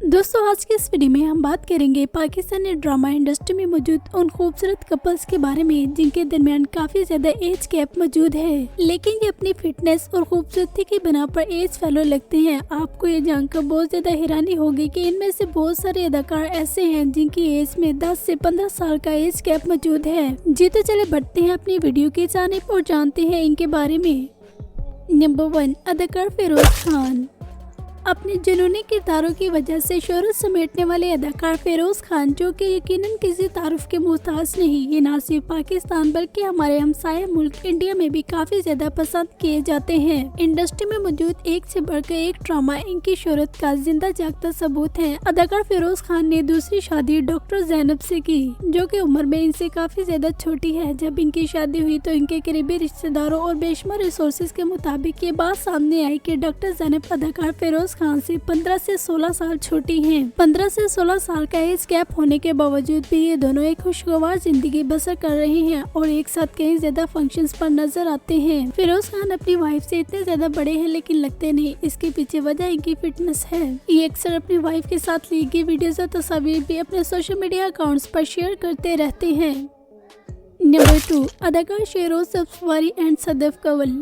दोस्तों आज की इस वीडियो में हम बात करेंगे पाकिस्तानी ड्रामा इंडस्ट्री में मौजूद उन खूबसूरत कपल्स के बारे में जिनके दरमियान काफी ज्यादा एज गैप मौजूद है, लेकिन ये अपनी फिटनेस और खूबसूरती की बिना पर एज फेलो लगते हैं। आपको ये जानकर बहुत ज्यादा हैरानी होगी कि इनमें से बहुत सारे अदाकार ऐसे हैं जिनकी एज में 10 से 15 साल का एज गैप मौजूद है। जी तो चले बढ़ते हैं अपनी वीडियो की जानिब और जानते हैं इनके बारे में। नंबर 1, अदाकार फिरोज खान। अपने जुनूनी किरदारों की वजह से शोहरत समेटने वाले अदाकार फिरोज खान, जो कि यकीनन किसी तारुफ के मोहताज नहीं, ये ना सिर्फ पाकिस्तान बल्कि हमारे हमसाया मुल्क इंडिया में भी काफी ज्यादा पसंद किए जाते हैं। इंडस्ट्री में मौजूद एक से बढ़कर एक ड्रामा इनकी शोहरत का जिंदा जागता सबूत है। अदाकार फिरोज खान ने दूसरी शादी डॉक्टर जैनब से की, जो कि उम्र में इनसे काफी ज्यादा छोटी है। जब इनकी शादी हुई तो इनके करीबी रिश्तेदारों और बेशुमार रिसोर्सेज के मुताबिक ये बात सामने आई कि डॉक्टर जैनब अदाकार फिरोज खान से 15 से 16 साल छोटी हैं। 15 से 16 साल का एज गैप होने के बावजूद भी ये दोनों एक खुशगवार जिंदगी बसर कर रहे हैं और एक साथ कई ज्यादा फंक्शंस पर नजर आते हैं। फिरोज खान अपनी वाइफ से इतने ज्यादा बड़े हैं लेकिन लगते नहीं। इसके पीछे वजह इनकी फिटनेस है। ये अक्सर अपनी वाइफ के साथ ली गई वीडियोस और तस्वीर भी अपने सोशल मीडिया अकाउंट्स पर शेयर करते रहते हैं। नंबर 2, अदाकार शेरोज सफवारी एंड सदफ कंवल।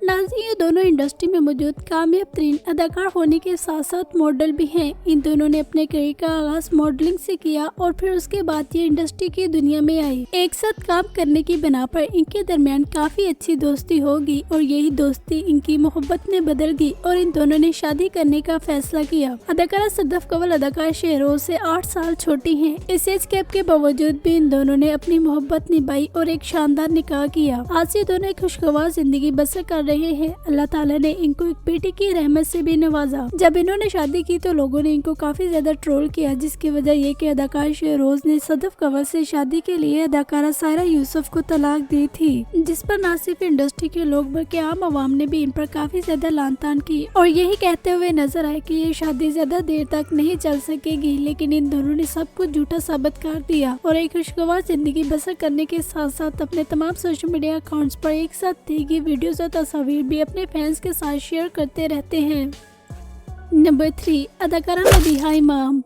नाज़रीन, ये दोनों इंडस्ट्री में मौजूद कामयाब तरीन अदाकार होने के साथ साथ मॉडल भी हैं। इन दोनों ने अपने करियर का आगाज मॉडलिंग से किया और फिर उसके बाद ये इंडस्ट्री की दुनिया में आए। एक साथ काम करने की बिना पर इनके दरमियान काफी अच्छी दोस्ती होगी और यही दोस्ती इनकी मोहब्बत में बदल गई और इन दोनों ने शादी करने का फैसला किया। अदाकारा सदफ कंवल अदाकार शेरोज से 8 साल छोटी हैं। इस एज गैप के बावजूद भी इन दोनों ने अपनी मोहब्बत निभाई और एक शानदार निकाह किया। आज ये दोनों एक खुशगवार जिंदगी बसर कर रहे हैं। अल्लाह ताला ने इनको एक बेटी की रहमत से भी नवाजा। जब इन्होंने शादी की तो लोगों ने इनको काफी ज्यादा ट्रोल किया, जिसकी वजह ये कि अदाकार शेरोज ने सदफ कंवल से शादी के लिए अदाकारा सायरा यूसुफ को तलाक दी थी, जिस पर न सिर्फ इंडस्ट्री के लोग बल्कि आम आवाम ने भी इन पर काफी ज्यादा लानतान की और यही कहते हुए नजर आए कि ये शादी ज्यादा देर तक नहीं चल सकेगी। लेकिन इन दोनों ने सब कुछ झूठा साबित कर दिया और एक खुशगवार जिंदगी बसर करने के साथ साथ अपने तमाम सोशल मीडिया अकाउंट्स पर एक साथ दी गई वीडियोस और तस्वीर भी अपने फैंस के साथ शेयर करते रहते हैं। नंबर 3, अदाकारा मदीहा इमाम।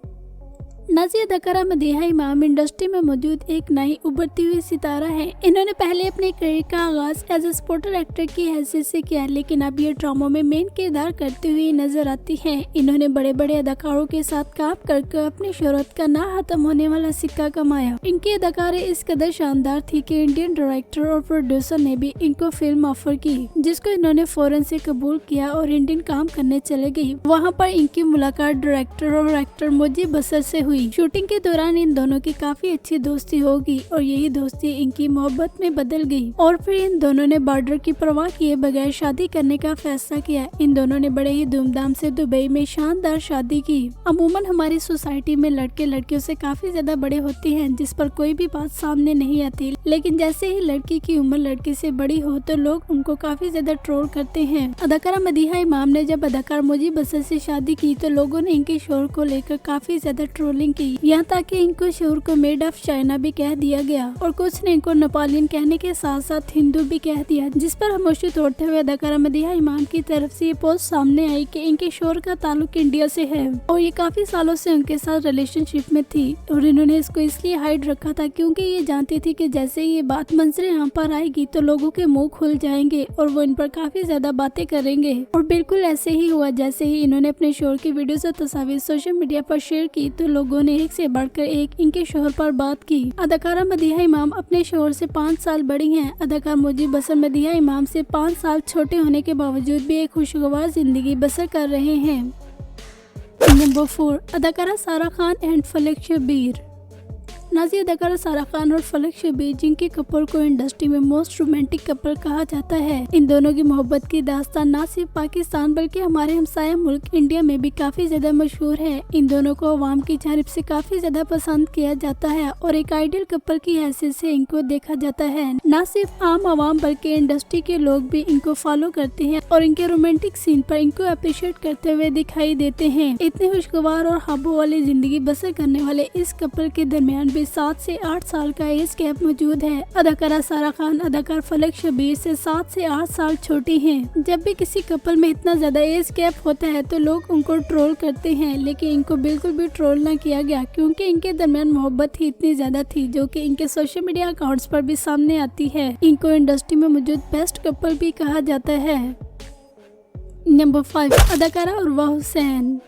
नाज़रीन, अदाकारा मदीहा इमाम इंडस्ट्री में मौजूद एक नई उभरती हुई सितारा है। इन्होंने पहले अपने करियर का आगाज एज ए सपोर्टर एक्टर की हैसियत से किया, लेकिन अब ये ड्रामों में मेन किरदार करते हुए नजर आती हैं। इन्होंने बड़े बड़े अदाकारों के साथ काम करके अपनी शोहरत का ना खत्म होने वाला सिक्का कमाया। इनकी अदाकारी इस कदर शानदार थी कि इंडियन डायरेक्टर और प्रोड्यूसर ने भी इनको फिल्म ऑफर की, जिसको इन्होंने फौरन से कबूल किया और इंडियन काम करने चले गई। वहाँ पर इनकी मुलाकात डायरेक्टर और एक्टर मुजीब बसर से हुई। शूटिंग के दौरान इन दोनों की काफी अच्छी दोस्ती होगी और यही दोस्ती इनकी मोहब्बत में बदल गई और फिर इन दोनों ने बॉर्डर की परवाह किए बगैर शादी करने का फैसला किया। इन दोनों ने बड़े ही धूमधाम से दुबई में शानदार शादी की। अमूमन हमारी सोसाइटी में लड़के लड़कियों से काफी ज्यादा बड़े होते हैं, जिस पर कोई भी बात सामने नहीं आती, लेकिन जैसे ही लड़की की उम्र लड़के से बड़ी हो तो लोग उनको काफी ज्यादा ट्रोल करते हैं। अदाकारा मदीहा इमाम ने जब अदाकार मुजीब बसर से शादी की तो लोगों ने इनके शोहर को लेकर काफी ज्यादा ट्रोलिंग की, यहाँ तक कि इनको शोहर को मेड ऑफ चाइना भी कह दिया गया और कुछ ने इनको नेपालियन कहने के साथ साथ हिंदू भी कह दिया, जिस पर खामोशी तोड़ते हुए अदाकारा मदीहा इमाम की तरफ से ये पोस्ट सामने आई कि इनके शोहर का ताल्लुक इंडिया से है और ये काफी सालों से उनके साथ रिलेशनशिप में थी और इन्होंने इसको इसलिए हाइड रखा था क्योंकि ये जानती थी कि जैसे ये बात मंजर यहाँ पर आएगी तो लोगों के मुंह खुल जाएंगे और वो इन पर काफी ज्यादा बातें करेंगे। और बिल्कुल ऐसे ही हुआ। जैसे ही इन्होंने अपने शोहर की वीडियोस और तस्वीर सोशल मीडिया पर शेयर की तो लोगों ने एक से बढ़कर एक इनके शोहर पर बात की। अदाकारा मदीहा इमाम अपने शोहर से 5 साल बड़ी हैं। अदाकार मुजीब बसर मदीहा इमाम से 5 साल छोटे होने के बावजूद भी एक खुशगवार जिंदगी बसर कर रहे हैं। नंबर 4, अदाकारा सारा खान एंड फलक शब्बीर। नाज़रीन, अदाकारा सारा खान और फलक शब्बीर, जिनके कपल को इंडस्ट्री में मोस्ट रोमांटिक कपल कहा जाता है, इन दोनों की मोहब्बत की दास्तान न सिर्फ पाकिस्तान बल्कि हमारे हमसाया मुल्क इंडिया में भी काफी ज्यादा मशहूर है। इन दोनों को अवाम की जानिब से काफी ज्यादा पसंद किया जाता है और एक आइडियल कपल की हैसियत से इनको देखा जाता है। न सिर्फ आम आवाम बल्कि इंडस्ट्री के लोग भी इनको फॉलो करते हैं और इनके रोमांटिक सीन पर इनको अप्रिशिएट करते हुए दिखाई देते हैं। इतने खुशगवार और हाबों वाली जिंदगी बसर करने वाले इस कपल के दरमियान भी 7 से 8 साल का एज गैप मौजूद है। अदाकारा सारा खान अदाकार फलक शबीर से 7 से 8 साल छोटी हैं। जब भी किसी कपल में इतना ज्यादा एज गैप होता है तो लोग उनको ट्रोल करते हैं, लेकिन इनको बिल्कुल भी ट्रोल न किया गया क्योंकि इनके दरमियान मोहब्बत ही इतनी ज्यादा थी जो कि इनके सोशल मीडिया अकाउंट्स पर भी सामने आती है। इनको इंडस्ट्री में मौजूद बेस्ट कपल भी कहा जाता है। नंबर 5 अदाकारा उर्वा हुसैन।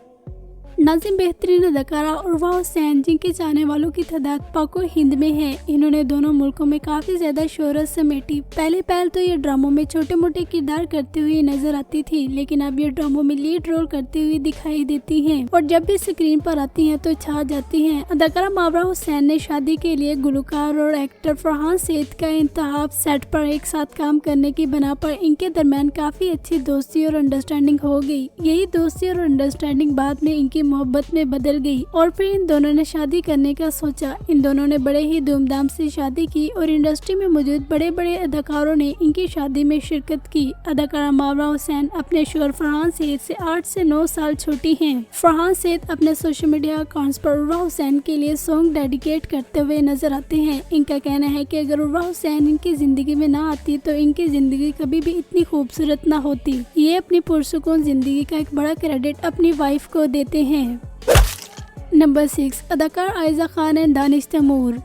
नाज़िम बेहतरीन अदाकारा उर्वा हुसैन जिनके चाहने वालों की तादाद पाको हिंद में है। इन्होंने दोनों मुल्कों में काफी ज्यादा शोहरत समेटी। पहले तो ये ड्रामों में छोटे मोटे किरदार करते हुए नजर आती थी, लेकिन अब ये ड्रामों में लीड रोल करते हुए दिखाई देती हैं और जब भी स्क्रीन पर आती हैं तो छा जाती हैं। अदाकारा मावरा हुसैन ने शादी के लिए गुलकार और एक्टर फरहान सईद का इंतखाब सेट पर एक साथ काम करने की बना पर इनके दरमियान काफी अच्छी दोस्ती और अंडरस्टैंडिंग हो गई। यही दोस्ती और अंडरस्टैंडिंग बाद में इनकी मोहब्बत में बदल गई और फिर इन दोनों ने शादी करने का सोचा। इन दोनों ने बड़े ही धूमधाम से शादी की और इंडस्ट्री में मौजूद बड़े बड़े अदाकारों ने इनकी शादी में शिरकत की। अदाकारा मावरा हुसैन अपने शोहर फरहान सईद से 8 से 9 साल छोटी हैं। फरहान सईद अपने सोशल मीडिया अकाउंट्स पर उर्वा हुसैन के लिए सॉन्ग डेडिकेट करते हुए नजर आते हैं। इनका कहना है कि अगर उर्वा हुसैन इनकी जिंदगी में ना आती तो इनकी जिंदगी कभी भी इतनी खूबसूरत ना होती। ये अपनी पुरसुकून जिंदगी का एक बड़ा क्रेडिट अपनी वाइफ को देते हैं। नंबर 6 अदाकार आयजा खान एंड दानिश तैमूर।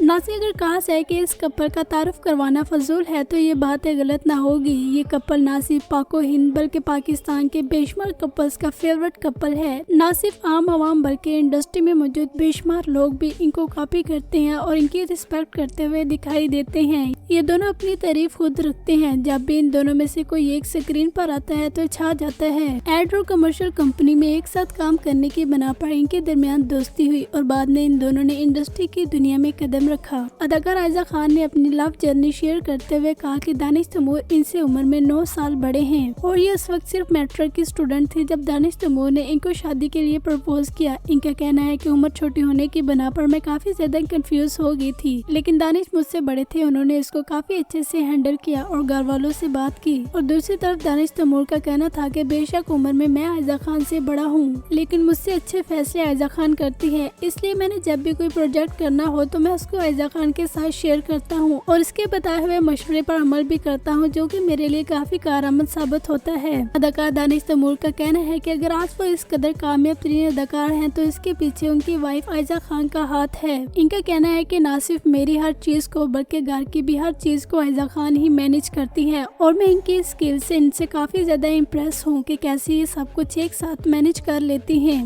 नाज़ी अगर कहा जाए कि इस कपल का तारुफ करवाना फजूल है तो ये बात गलत ना होगी। ये कपल ना सिर्फ पाको हिंद बल्कि पाकिस्तान के बेशुमार कपल्स का फेवरेट कपल है। ना सिर्फ आम आवाम बल्कि इंडस्ट्री में मौजूद बेशुमार लोग भी इनको कॉपी करते हैं और इनकी रिस्पेक्ट करते हुए दिखाई देते हैं। ये दोनों अपनी तारीफ खुद रखते हैं। जब भी इन दोनों में से कोई एक स्क्रीन पर आता है तो छा जाता है। एड और कमर्शियल कंपनी में एक साथ काम करने की बना पर इनके दरमियान दोस्ती हुई और बाद में इन दोनों ने इंडस्ट्री की दुनिया में कदम रखा। अदाकार आयजा खान ने अपनी लव जर्नी शेयर करते हुए कहा कि दानिश तैमूर इनसे उम्र में 9 साल बड़े हैं और ये उस वक्त सिर्फ मैट्रिक की स्टूडेंट थी जब दानिश तैमूर ने इनको शादी के लिए प्रपोज किया। इनका कहना है कि उम्र छोटी होने की बना पर मैं काफी ज्यादा कंफ्यूज हो गई थी, लेकिन दानिश मुझसे बड़े थे, उन्होंने इसको काफी अच्छे से हैंडल किया और घर वालों से बात की। और दूसरी तरफ दानिश तैमूर का कहना था कि बेशक उम्र में मैं आयजा खान से बड़ा हूँ, लेकिन मुझसे अच्छे फैसले आयजा खान करती है, इसलिए मैंने जब भी कोई प्रोजेक्ट करना हो तो मैं उसको आयजा खान के साथ शेयर करता हूँ और इसके बताए हुए मशवरे पर अमल भी करता हूँ, जो कि मेरे लिए काफी कारआमद साबित होता है। अदाकार दानिश तैमूर का कहना है कि अगर आज वो इस कदर कामयाब तरीन अदाकार हैं तो इसके पीछे उनकी वाइफ आयजा खान का हाथ है। इनका कहना है कि ना सिर्फ मेरी हर चीज को बल्कि घर की भी हर चीज को आयजा खान ही मैनेज करती है और मैं इनकी स्किल से इनसे काफी ज्यादा इम्प्रेस हूँ कि कैसे ये सब कुछ एक साथ मैनेज कर लेती हैं।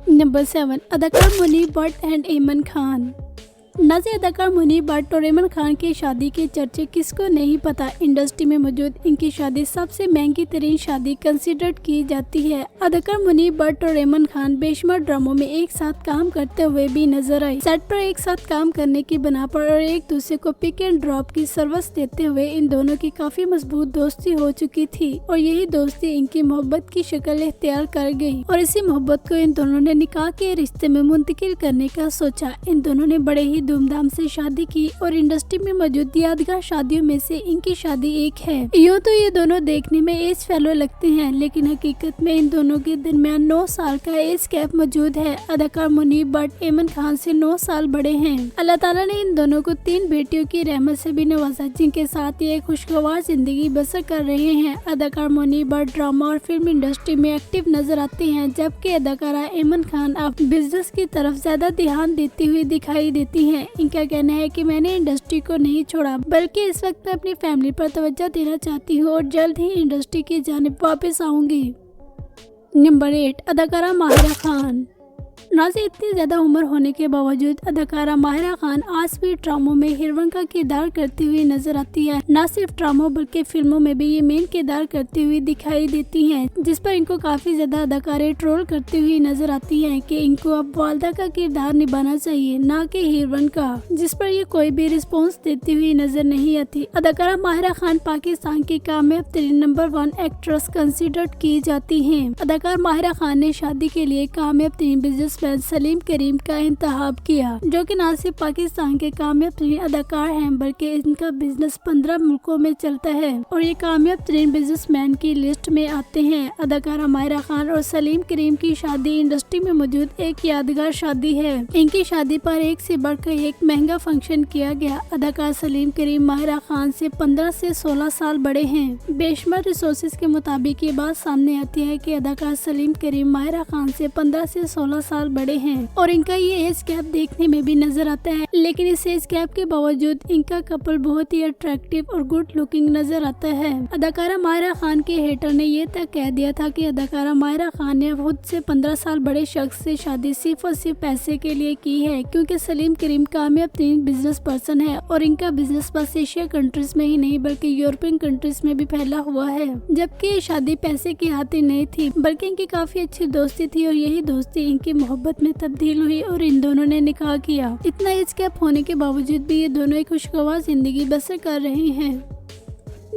नंबर 7 अदाकार मुनीब भट्ट एंड ऐमन खान। नाज़ी अदाकार मुनीब भट्ट और ऐमन खान की शादी के चर्चे किसको नहीं पता। इंडस्ट्री में मौजूद इनकी शादी सबसे महंगी तरीन शादी कंसिडर की जाती है। अदाकार मुनीब भट्ट और ऐमन खान बेशुमार ड्रामों में एक साथ काम करते हुए भी नजर आए। सेट पर एक साथ काम करने की बना पर और एक दूसरे को पिक एंड ड्रॉप की सर्विस देते हुए इन दोनों की काफी मजबूत दोस्ती हो चुकी थी और यही दोस्ती इनकी मोहब्बत की शक्ल इख्तियार कर गई और इसी मोहब्बत को इन दोनों ने निकाह के रिश्ते में मुंतकिल करने का सोचा। इन दोनों ने बड़े ही धूमधाम से शादी की और इंडस्ट्री में मौजूद यादगार शादियों में से इनकी शादी एक है। यूँ तो ये दोनों देखने में एज फेलो लगते हैं, लेकिन हकीकत में इन दोनों के दरमियान 9 साल का एज गैप मौजूद है। अदाकार मुनीब भट्ट ऐमन खान से 9 साल बड़े हैं। अल्लाह ताला ने इन दोनों को 3 बेटियों की रहमत से भी नवाजा, जिनके साथ ये खुशगवार जिंदगी बसर कर रहे हैं। अदाकार मुनीब भट्ट ड्रामा और फिल्म इंडस्ट्री में एक्टिव नजर आते हैं, जबकि अदाकारा ऐमन खान अब बिजनेस की तरफ ज्यादा ध्यान देती हुई दिखाई देती हैं। इनका कहना है कि मैंने इंडस्ट्री को नहीं छोड़ा, बल्कि इस वक्त मैं अपनी फैमिली पर तवज्जो देना चाहती हूँ और जल्द ही इंडस्ट्री की जानिब वापस आऊंगी। नंबर 8 अदाकारा माहिरा खान। नाज़ी इतनी ज्यादा उम्र होने के बावजूद अदाकारा माहिरा खान आज भी ड्रामों में हीरोइन का किरदार करती हुई नजर आती है। न सिर्फ ड्रामों बल्कि फिल्मों में भी ये मेन किरदार करती हुई दिखाई देती हैं, जिस पर इनको काफी ज्यादा अदाकारें ट्रोल करती हुई नजर आती हैं कि इनको अब वालदा का किरदार निभाना चाहिए, न कि हीरोइन का, जिस पर ये कोई भी रिस्पॉन्स देती हुई नजर नहीं आती। अदाकारा माहिरा खान पाकिस्तान की कामयाब तरीन नंबर 1 एक्ट्रेस कंसिडर की जाती है। अदाकार माहिरा खान ने शादी के लिए कामयाब तरीन बिजनेस बिजनेसमैन सलीम करीम का इंतखाब किया, जो कि न सिर्फ पाकिस्तान के कामयाब तरीन अदाकार हैं बल्कि इनका बिजनेस 15 मुल्कों में चलता है और ये कामयाब तरीन बिजनेसमैन की लिस्ट में आते हैं। अदाकारा माहिरा खान और सलीम करीम की शादी इंडस्ट्री में मौजूद एक यादगार शादी है। इनकी शादी पर एक से बढ़कर एक महंगा फंक्शन किया गया। अदाकार सलीम करीम माहिरा खान से 15 से 16 साल बड़े हैं। बेशुमार रिसोर्सेज के मुताबिक ये बात सामने आती है कि अदाकार सलीम करीम माहिरा खान से 15 से 16 साल बड़े हैं और इनका ये एज गैप देखने में भी नजर आता है, लेकिन इस एज गैप के बावजूद इनका कपल बहुत ही अट्रैक्टिव और गुड लुकिंग नजर आता है। अदाकारा माहिरा खान के हेटर ने ये तक कह दिया था कि अदाकारा माहिरा खान ने खुद से 15 साल बड़े शख्स से शादी सिर्फ और सिर्फ पैसे के लिए की है, क्योंकि सलीम करीम कामयाब तरीन बिजनेस पर्सन है और इनका बिजनेस बस एशिया कंट्रीज में ही नहीं बल्कि यूरोपियन कंट्रीज में भी फैला हुआ है। जबकि ये शादी पैसे की खातिर नहीं थी बल्कि इनकी काफी अच्छी दोस्ती थी और यही दोस्ती इनकी मोहब्बत में तब्दील हुई और इन दोनों ने निकाह किया। इतना एज गैप होने के बावजूद भी ये दोनों एक खुशगवार जिंदगी बसर कर रहे हैं।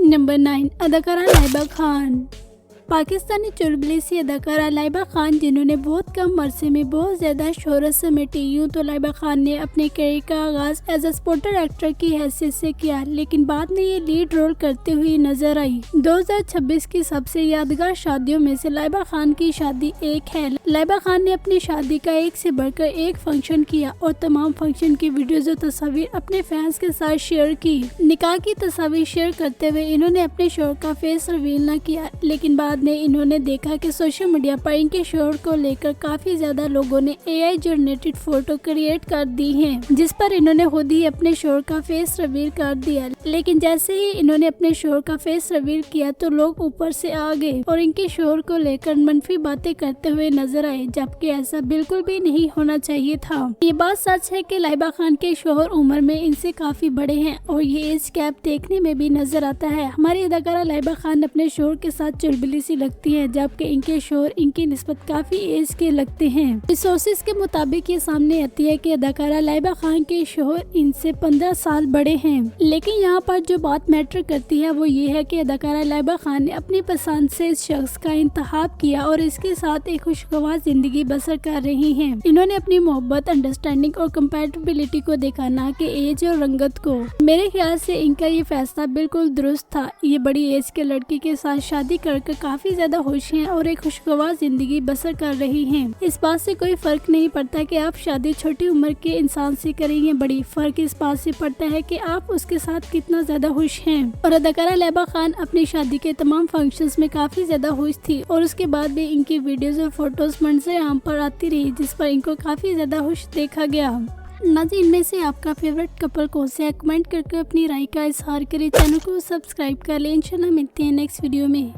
नंबर 9, अदाकारा लाइबा खान। पाकिस्तानी चुलबुली सी अदाकारा लाइबा खान, जिन्होंने बहुत कम अरसे में बहुत ज्यादा शोहरत समेटी। यूँ तो लाइबा खान ने अपने करियर का आगाज एज अ स्पोर्टर एक्टर की हैसियत से किया, लेकिन बाद में ये लीड रोल करते हुए नजर आई। 2026 की सबसे यादगार शादियों में से लाइबा खान की शादी एक है। लाइबा खान ने अपनी शादी का एक से बढ़कर एक फंक्शन किया और तमाम फंक्शन की वीडियोज और तस्वीर अपने फैंस के साथ शेयर की। निकाह की तस्वीर शेयर करते हुए इन्होंने अपने शोहर का फेस रिवील न किया, लेकिन बाद में इन्होंने देखा कि सोशल मीडिया पर इनके शोहर को लेकर काफी ज्यादा लोगों ने AI जनरेटेड फोटो क्रिएट कर दी हैं, जिस पर इन्होंने खुद ही अपने शोहर का फेस रिवील कर दिया। लेकिन जैसे ही इन्होंने अपने शोहर का फेस रिवील किया तो लोग ऊपर से आ गए और इनके शोहर को लेकर मनफी बातें करते हुए नजर आए, जबकि ऐसा बिल्कुल भी नहीं होना चाहिए था। ये बात सच है कि लाइबा खान के शोहर उम्र में इनसे काफी बड़े हैं और ये एज गैप देखने में भी नजर आता है। हमारी अदाकारा लाइबा खान अपने शोहर के साथ चुलबुली सी लगती है, जबकि इनके शोहर इनकी निस्बत काफी एज के लगते हैं। रिसोर्सेज के मुताबिक ये सामने आती है कि अदाकारा लाइबा खान के शोहर इनसे 15 साल बड़े हैं, लेकिन यहाँ पर जो बात मैटर करती है वो ये है कि अदाकारा लाइबा खान ने अपनी पसंद से इस शख्स का इंतखाब किया और इसके साथ एक खुशगवार जिंदगी बसर कर रही हैं। इन्होंने अपनी मोहब्बत, अंडरस्टैंडिंग और कंपैटिबिलिटी को देखा, ना कि एज और रंगत को। मेरे ख्याल से इनका ये फैसला बिल्कुल दुरुस्त था। ये बड़ी एज के लड़की के साथ शादी करके काफी ज्यादा खुश हैं और एक खुशगवार जिंदगी बसर कर रही हैं। इस बात से कोई फर्क नहीं पड़ता कि आप शादी छोटी उम्र के इंसान से करेंगे बड़ी, फर्क इस बात से पड़ता है कि आप उसके साथ कितना ज्यादा खुश हैं। और अदाकारा लाइबा खान अपनी शादी के तमाम फंक्शंस में काफी ज्यादा खुश थी और उसके बाद भी इनकी वीडियोस और फोटोज मंजर आम पर आती रही, जिस पर इनको काफी ज्यादा खुश देखा गया। नाज़रीन, इनमें से आपका फेवरेट कपल कौन सा है? कमेंट करके अपनी राय का इजहार करें। चैनल को सब्सक्राइब कर लें। इंशाल्लाह मिलते हैं नेक्स्ट वीडियो में।